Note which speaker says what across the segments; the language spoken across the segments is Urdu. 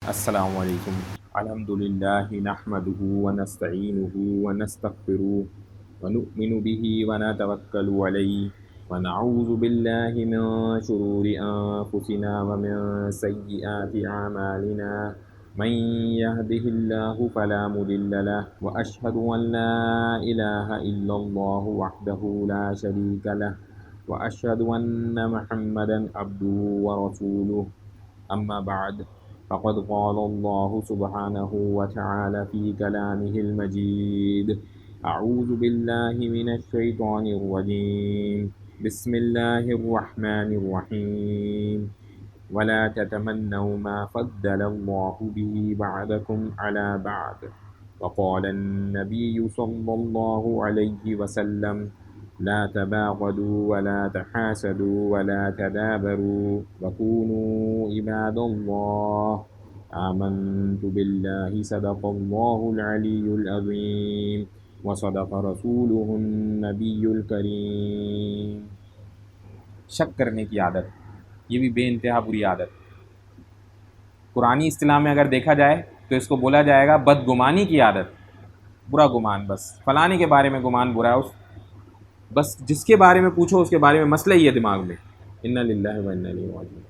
Speaker 1: السلام علیکم۔ الحمد للہ نحمده ونستعینه ونستغفره ونؤمن به ونتوکل علیہ ونعوذ باللہ من شرور انفسنا ومن سیئات اعمالنا من يهده الله فلا مضل له واشهد ان لا اله الا الله وحده لا شريك له واشهد ان محمدا عبده ورسوله اما بعد فقد قال الله سبحانه وتعالى في كلامه المجيد أعوذ بالله من الشيطان الرجيم بسم الله الرحمن الرحيم ولا تتمنوا ما فضل الله به بعضكم على بعض وقال النبي صلى الله عليه وسلم لا تباغضوا ولا تحاسدوا ولا تدابروا وكونوا عباد الله آمنت بالله صدق الله العلي العظيم وصدق رسوله النبي الكريم۔ شک کرنے کی عادت، یہ بھی بے انتہا بری عادت۔ قرآنی اصطلاح میں اگر دیکھا جائے تو اس کو بولا جائے گا بدگمانی کی عادت، برا گمان، بس فلانے کے بارے میں گمان برا ہے، بس جس کے بارے میں پوچھو اس کے بارے میں مسئلہ ہی ہے دماغ میں۔ انا للہ و انا الیہ راجعون۔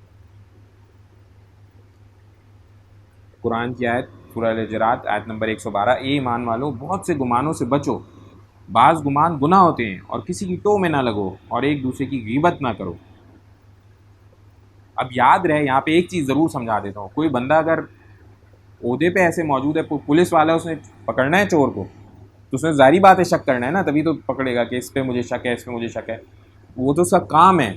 Speaker 1: قرآن کی آیت سورہ الحجرات آیت نمبر 112، اے ایمان والو بہت سے گمانوں سے بچو، بعض گمان گناہ ہوتے ہیں، اور کسی کی ٹو میں نہ لگو اور ایک دوسرے کی غیبت نہ کرو۔ اب یاد رہے، یہاں پہ ایک چیز ضرور سمجھا دیتا ہوں، کوئی بندہ اگر عہدے پہ ایسے موجود ہے، پولیس والا اس نے پکڑنا ہے چور کو، تو اس نے ظاہری بات ہے شک کرنا ہے نا، تبھی تو پکڑے گا کہ اس پہ مجھے شک ہے، اس پہ مجھے شک ہے، وہ تو سب کام ہے۔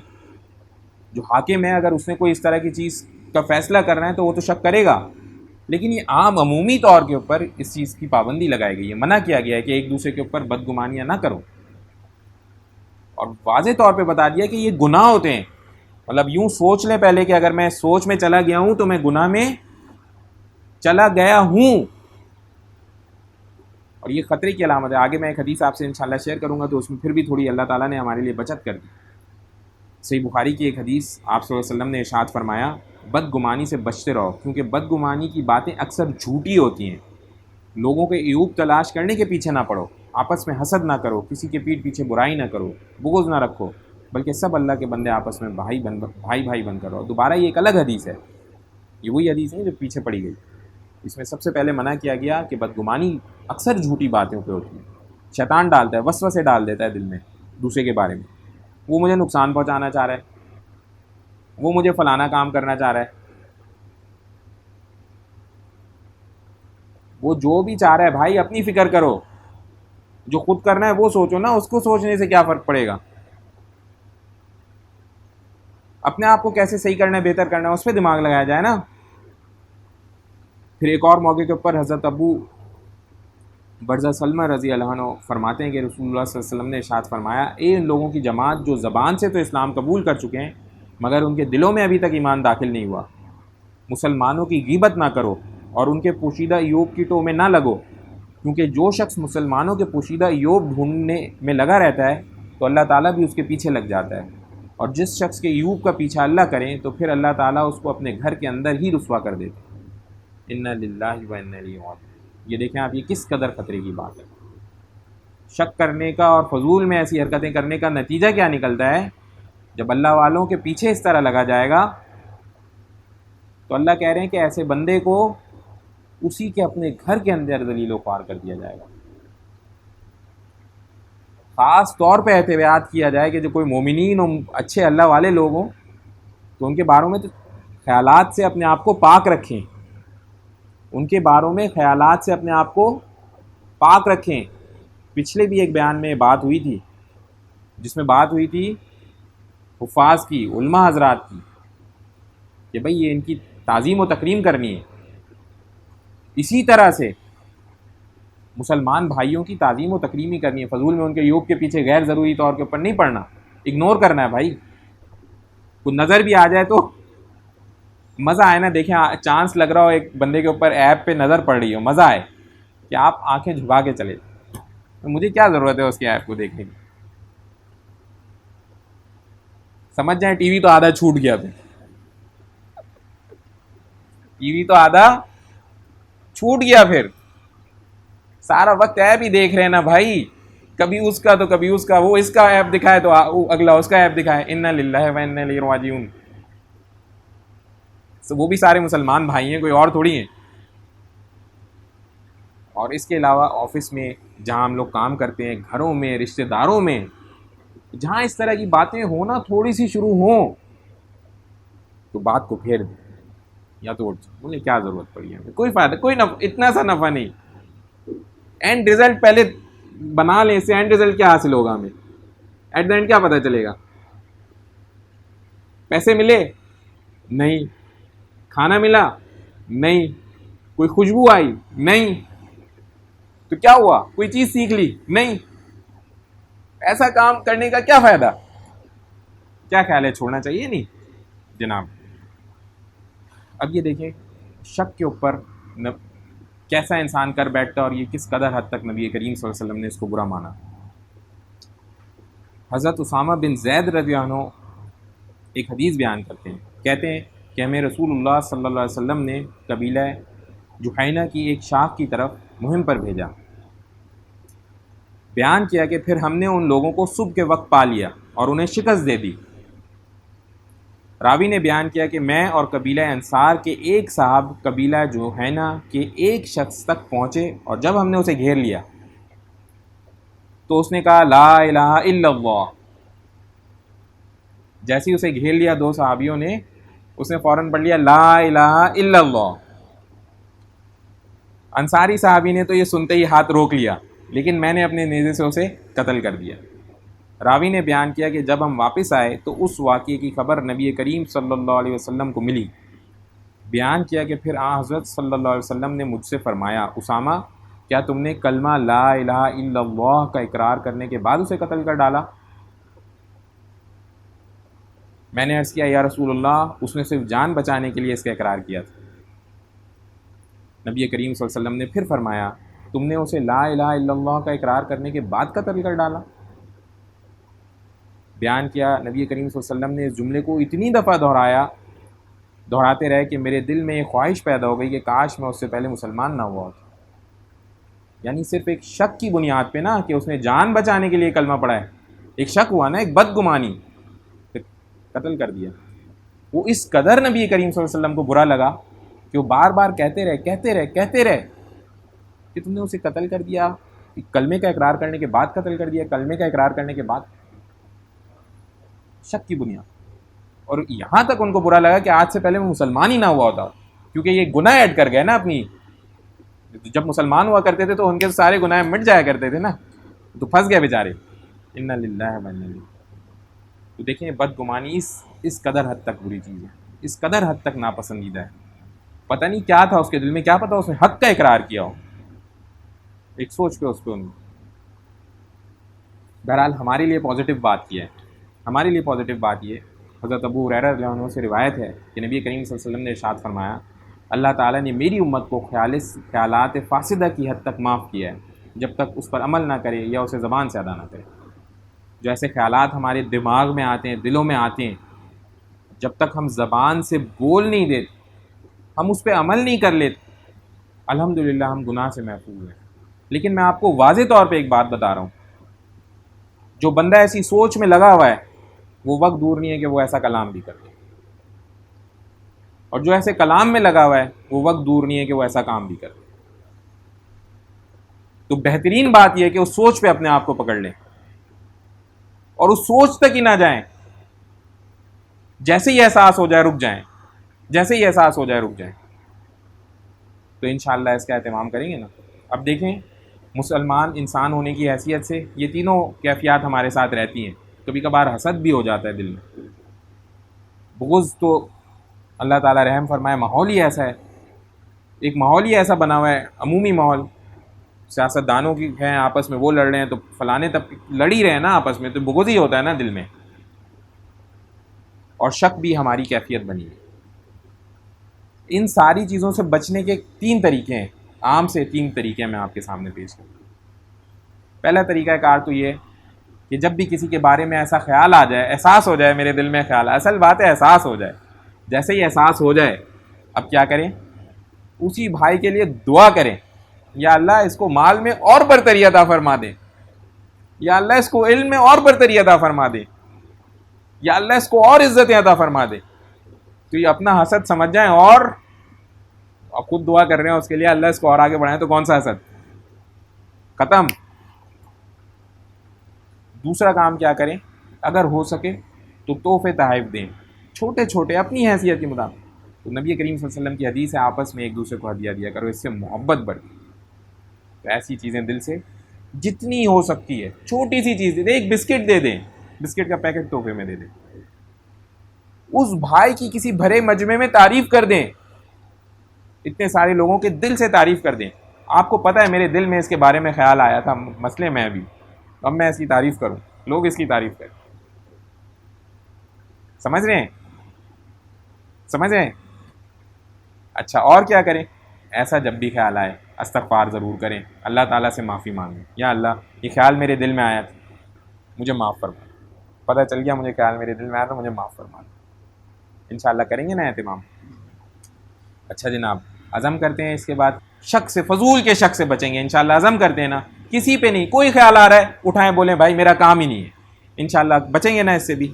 Speaker 1: جو حاکم ہے اگر اس نے کوئی اس طرح کی چیز کا فیصلہ کرنا ہے تو وہ تو شک کرے گا، لیکن یہ عام عمومی طور کے اوپر اس چیز کی پابندی لگائی گئی ہے، منع کیا گیا ہے کہ ایک دوسرے کے اوپر بدگمانیاں نہ کرو، اور واضح طور پہ بتا دیا کہ یہ گناہ ہوتے ہیں۔ مطلب یوں سوچ لیں پہلے کہ اگر میں سوچ میں چلا گیا ہوں تو میں گناہ میں چلا گیا ہوں، اور یہ خطرے کی علامت ہے۔ آگے میں ایک حدیث آپ سے انشاءاللہ شیئر کروں گا تو اس میں پھر بھی تھوڑی اللہ تعالیٰ نے ہمارے لیے بچت کر دی۔ صحیح بخاری کی ایک حدیث، آپ صلی اللہ علیہ وسلم نے ارشاد فرمایا بدگمانی سے بچتے رہو، کیونکہ بدگمانی کی باتیں اکثر جھوٹی ہوتی ہیں۔ لوگوں کے عیوب تلاش کرنے کے پیچھے نہ پڑو، آپس میں حسد نہ کرو، کسی کے پیٹھ پیچھے برائی نہ کرو، بغض نہ رکھو، بلکہ سب اللہ کے بندے آپس میں بھائی بن کر رہو۔ دوبارہ یہ ایک الگ حدیث ہے، یہ وہی حدیث ہے جو پیچھے پڑی گئی۔ اس میں سب سے پہلے منع کیا گیا کہ بدگمانی اکثر جھوٹی باتوں پہ ہوتی ہے، شیطان ڈالتا ہے، وسوسے ڈال دیتا ہے دل میں دوسرے کے بارے میں، وہ مجھے نقصان پہنچانا چاہ رہا ہے، وہ مجھے فلانا کام کرنا چاہ رہا ہے، وہ جو بھی چاہ رہا ہے بھائی اپنی فکر کرو، جو خود کرنا ہے وہ سوچو نا، اس کو سوچنے سے کیا فرق پڑے گا؟ اپنے آپ کو کیسے صحیح کرنا ہے، بہتر کرنا ہے، اس پہ دماغ لگایا جائے نا۔ پھر ایک اور موقع کے اوپر حضرت ابو برزہ سلمہ رضی اللہ عنہ فرماتے ہیں کہ رسول اللہ صلی اللہ علیہ وسلم نے ارشاد فرمایا، اے ان لوگوں کی جماعت جو زبان سے تو اسلام قبول کر چکے ہیں مگر ان کے دلوں میں ابھی تک ایمان داخل نہیں ہوا، مسلمانوں کی غیبت نہ کرو اور ان کے پوشیدہ عیوب کی ٹو میں نہ لگو، کیونکہ جو شخص مسلمانوں کے پوشیدہ عیوب ڈھونڈنے میں لگا رہتا ہے تو اللہ تعالیٰ بھی اس کے پیچھے لگ جاتا ہے، اور جس شخص کے عیوب کا پیچھا اللہ کریں تو پھر اللہ تعالیٰ اس کو اپنے گھر کے اندر ہی رسوا کر دیتے۔ انا للہ و انا الیہ راجعون۔ یہ دیکھیں آپ، یہ کس قدر خطرے کی بات ہے۔ شک کرنے کا اور فضول میں ایسی حرکتیں کرنے کا نتیجہ کیا نکلتا ہے؟ جب اللہ والوں کے پیچھے اس طرح لگا جائے گا تو اللہ کہہ رہے ہیں کہ ایسے بندے کو اسی کے اپنے گھر کے اندر ذلیل و خوار کر دیا جائے گا۔ خاص طور پہ احتیاط کیا جائے کہ جو کوئی مومنین اور اچھے اللہ والے لوگ ہوں تو ان کے باروں میں تو خیالات سے اپنے آپ کو پاک رکھیں، ان کے باروں میں خیالات سے اپنے آپ کو پاک رکھیں۔ پچھلے بھی ایک بیان میں بات ہوئی تھی، جس میں بات ہوئی تھی حفاظ کی، علماء حضرات کی، کہ بھئی یہ ان کی تعظیم و تکریم کرنی ہے۔ اسی طرح سے مسلمان بھائیوں کی تعظیم و تکریم ہی کرنی ہے، فضول میں ان کے عیوب کے پیچھے غیر ضروری طور کے اوپر نہیں پڑنا، اگنور کرنا ہے۔ بھائی کوئی نظر بھی آ جائے تو مزہ آئے نا، دیکھیں چانس لگ رہا ہو ایک بندے کے اوپر ایپ پہ نظر پڑ رہی ہو، مزہ آئے کہ آپ آنکھیں جھکا کے چلے، تو مجھے کیا ضرورت ہے اس کے ایپ کو دیکھنے کی؟ سمجھ جائیں ٹی وی تو آدھا چھوٹ گیا پھر۔ ٹی وی تو آدھا چھوٹ گیا، پھر سارا وقت ایپ ہی دیکھ رہے ہیں نا بھائی، کبھی اس کا تو کبھی اس کا، وہ اس کا ایپ دکھائے تو اگلا اس کا ایپ دکھائے. انا للہ و انا الیہ راجعون. وہ بھی سارے مسلمان بھائی ہیں، کوئی اور تھوڑی ہیں. اور اس کے علاوہ آفس میں جہاں ہم لوگ کام کرتے ہیں، گھروں میں، رشتہ داروں میں، جہاں اس طرح کی باتیں ہونا تھوڑی سی شروع ہوں تو بات کو پھیر دیں یا تو بولے کیا ضرورت پڑی ہے، کوئی فائدہ، کوئی نفع، اتنا سا نفع نہیں. اینڈ رزلٹ پہلے بنا لیں، اس سے اینڈ رزلٹ کیا حاصل ہوگا ہمیں، ایٹ دا اینڈ کیا پتہ چلے گا؟ پیسے ملے؟ نہیں. کھانا ملا؟ نہیں. کوئی خوشبو آئی؟ نہیں. تو کیا ہوا؟ کوئی چیز سیکھ لی؟ نہیں. ایسا کام کرنے کا کیا فائدہ؟ کیا خیال ہے، چھوڑنا چاہیے؟ نہیں جناب. اب یہ دیکھیں شک کے اوپر کیسا انسان کر بیٹھتا اور یہ کس قدر حد تک نبی کریم صلی اللہ علیہ وسلم نے اس کو برا مانا. حضرت اسامہ بن زید رضی اللہ عنہ ایک حدیث بیان کرتے ہیں، کہتے ہیں کہ ہمیں رسول اللہ صلی اللہ علیہ وسلم نے قبیلہ جحینہ کی ایک شاخ کی طرف مہم پر بھیجا. بیان کیا کہ پھر ہم نے ان لوگوں کو صبح کے وقت پا لیا اور انہیں شکست دے دی. راوی نے بیان کیا کہ میں اور قبیلہ انصار کے ایک صاحب قبیلہ جحینہ کے ایک شخص تک پہنچے، اور جب ہم نے اسے گھیر لیا تو اس نے کہا لا الہ الا اللہ. جیسے ہی اسے گھیر لیا دو صحابیوں نے، اس نے فوراً پڑھ لیا لا الہ الا اللہ. انصاری صحابی نے تو یہ سنتے ہی ہاتھ روک لیا، لیکن میں نے اپنے نیزے سے اسے قتل کر دیا. راوی نے بیان کیا کہ جب ہم واپس آئے تو اس واقعے کی خبر نبی کریم صلی اللہ علیہ وسلم کو ملی. بیان کیا کہ پھر حضرت صلی اللہ علیہ وسلم نے مجھ سے فرمایا اسامہ کیا تم نے کلمہ لا الہ الا اللہ کا اقرار کرنے کے بعد اسے قتل کر ڈالا؟ میں نے عرض کیا یا رسول اللہ اس نے صرف جان بچانے کے لیے اس کا اقرار کیا تھا. نبی کریم صلی اللہ علیہ وسلم نے پھر فرمایا تم نے اسے لا الہ الا اللہ کا اقرار کرنے کے بعد قتل کر ڈالا؟ بیان کیا نبی کریم صلی اللہ علیہ وسلم نے اس جملے کو اتنی دفعہ دہراتے رہے کہ میرے دل میں یہ خواہش پیدا ہو گئی کہ کاش میں اس سے پہلے مسلمان نہ ہوا ہوتا. یعنی صرف ایک شک کی بنیاد پہ نا کہ اس نے جان بچانے کے لیے کلمہ پڑھا ہے، ایک شک ہوا نا، ایک بدگمانی، قتل کر دیا. وہ اس قدر نبی کریم صلی اللہ علیہ وسلم کو برا لگا کہ وہ بار بار کہتے رہے کہ تم نے اسے قتل کر دیا، کلمے کا اقرار کرنے کے بعد قتل کر دیا، کلمے کا اقرار کرنے کے بعد، شک کی بنیاد. اور یہاں تک ان کو برا لگا کہ آج سے پہلے وہ مسلمان ہی نہ ہوا ہوتا، کیونکہ یہ گناہ ایڈ کر گئے نا اپنی. جب مسلمان ہوا کرتے تھے تو ان کے سارے گناہ مٹ جایا کرتے تھے نا، تو پھنس گئے بیچارے. انا للہ و انا الیہ. تو دیکھیں بدگمانی اس قدر حد تک بری چیز ہے، اس قدر حد تک ناپسندیدہ ہے. پتہ نہیں کیا تھا اس کے دل میں، کیا پتہ اس نے حق کا اقرار کیا ہو، ایک سوچ پہ اس پہ. بہرحال ہمارے لیے پازیٹیو بات یہ ہے، ہمارے لیے پازیٹیو بات یہ حضرت ابو ہریرہ رضی اللہ عنہ سے روایت ہے کہ نبی کریم صلی اللہ علیہ وسلم نے ارشاد فرمایا اللہ تعالیٰ نے میری امت کو خیالات فاسدہ کی حد تک معاف کیا ہے جب تک اس پر عمل نہ کرے یا اسے زبان سے ادا نہ کرے. جو ایسے خیالات ہمارے دماغ میں آتے ہیں، دلوں میں آتے ہیں، جب تک ہم زبان سے بول نہیں دیتے، ہم اس پہ عمل نہیں کر لیتے، الحمدللہ ہم گناہ سے محفوظ ہیں. لیکن میں آپ کو واضح طور پہ ایک بات بتا رہا ہوں، جو بندہ ایسی سوچ میں لگا ہوا ہے وہ وقت دور نہیں ہے کہ وہ ایسا کلام بھی کر لے، اور جو ایسے کلام میں لگا ہوا ہے وہ وقت دور نہیں ہے کہ وہ ایسا کام بھی کر لے. تو بہترین بات یہ ہے کہ اس سوچ پہ اپنے آپ کو پکڑ لیں اور اس سوچ تک ہی نہ جائیں. جیسے ہی احساس ہو جائے رک جائیں، جیسے ہی احساس ہو جائے رک جائیں، تو انشاءاللہ اس کا اہتمام کریں گے نا. اب دیکھیں مسلمان انسان ہونے کی حیثیت سے یہ تینوں کیفیات ہمارے ساتھ رہتی ہیں. کبھی کبھار حسد بھی ہو جاتا ہے دل میں، بغض تو اللہ تعالیٰ رحم فرمائے ماحول ہی ایسا ہے، ایک ماحول ہی ایسا بنا ہوا ہے، عمومی ماحول. سیاست دانوں کی ہیں آپس میں وہ لڑ رہے ہیں تو فلانے تب لڑ ہی رہے ہیں نا آپس میں، تو بغض ہی ہوتا ہے نا دل میں. اور شک بھی ہماری کیفیت بنی ہے. ان ساری چیزوں سے بچنے کے 3 طریقے ہیں، عام سے 3 طریقے میں آپ کے سامنے پیش کروں. پہلا طریقہ کار تو یہ کہ جب بھی کسی کے بارے میں ایسا خیال آ جائے، احساس ہو جائے میرے دل میں خیال، اصل بات ہے احساس ہو جائے، جیسے ہی احساس ہو جائے اب کیا کریں؟ اسی بھائی کے لیے دعا کریں، یا اللہ اس کو مال میں اور برتری عطا فرما دے، یا اللہ اس کو علم میں اور برتری عطا فرما دے، یا اللہ اس کو اور عزتیں عطا فرما دے. تو یہ اپنا حسد سمجھ جائیں، اور خود دعا کر رہے ہیں اس کے لیے اللہ اس کو اور آگے بڑھائیں، تو کون سا حسد؟ ختم. دوسرا کام کیا کریں؟ اگر ہو سکے تو تحفے تحائف دیں، چھوٹے چھوٹے اپنی حیثیت کے مطابق. تو نبی کریم صلی اللہ علیہ وسلم کی حدیث ہے آپس میں ایک دوسرے کو ہدیہ دیا کرو، اس سے محبت بڑھتی. تو ایسی چیزیں دل سے جتنی ہو سکتی ہے، چھوٹی سی چیز دے دیں، ایک بسکٹ دے دیں، بسکٹ کا پیکٹ تحفے میں دے دیں. اس بھائی کی کسی بھرے مجمع میں تعریف کر دیں، اتنے سارے لوگوں کے دل سے تعریف کر دیں. آپ کو پتہ ہے میرے دل میں اس کے بارے میں خیال آیا تھا مسئلے میں ابھی، اب میں اس کی تعریف کروں، لوگ اس کی تعریف کریں. سمجھ رہے ہیں؟ سمجھ رہے ہیں؟ اچھا، اور کیا کریں؟ ایسا جب بھی خیال آئے استغفار ضرور کریں، اللہ تعالیٰ سے معافی مانگیں. یا اللہ یہ خیال میرے دل میں آیا تھا، مجھے معاف فرما، پتہ چل گیا مجھے خیال میرے دل میں آیا تھا، مجھے معاف فرما. انشاءاللہ کریں گے نا اہتمام. اچھا جناب، عزم کرتے ہیں اس کے بعد شک سے، فضول کے شک سے بچیں گے انشاءاللہ. عزم کرتے ہیں نا، کسی پہ نہیں، کوئی خیال آ رہا ہے اٹھائیں بولیں بھائی میرا کام ہی نہیں ہے، انشاءاللہ بچیں گے نا اس سے بھی.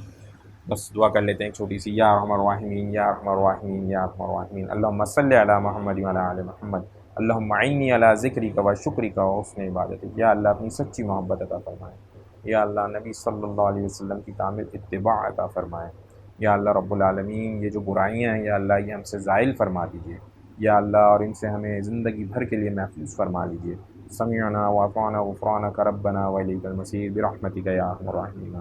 Speaker 1: بس دعا کر لیتے ہیں چھوٹی سی. یا ارحم الراحمین یا ارحم الراحمین یا ارحم الراحمین، اللہم صلی علی محمد وعلی آل محمد، اللہم اعنی علی ذکرک و شکرک و حسن عبادتک. یا اللہ اپنی سچی محبت عطا فرمائے. یا اللہ نبی صلی اللہ علیہ وسلم کی کامل اتباع عطا فرمائے. یا اللہ رب العالمین یہ جو برائیاں ہیں یا اللہ یہ ہم سے زائل فرما دیجیے. یا اللہ اور ان سے ہمیں زندگی بھر کے لیے محفوظ فرما لیجیے. سمعنا واطعنا غفرانک ربنا و الیک المصیر برحمتک یا ارحم الراحمین.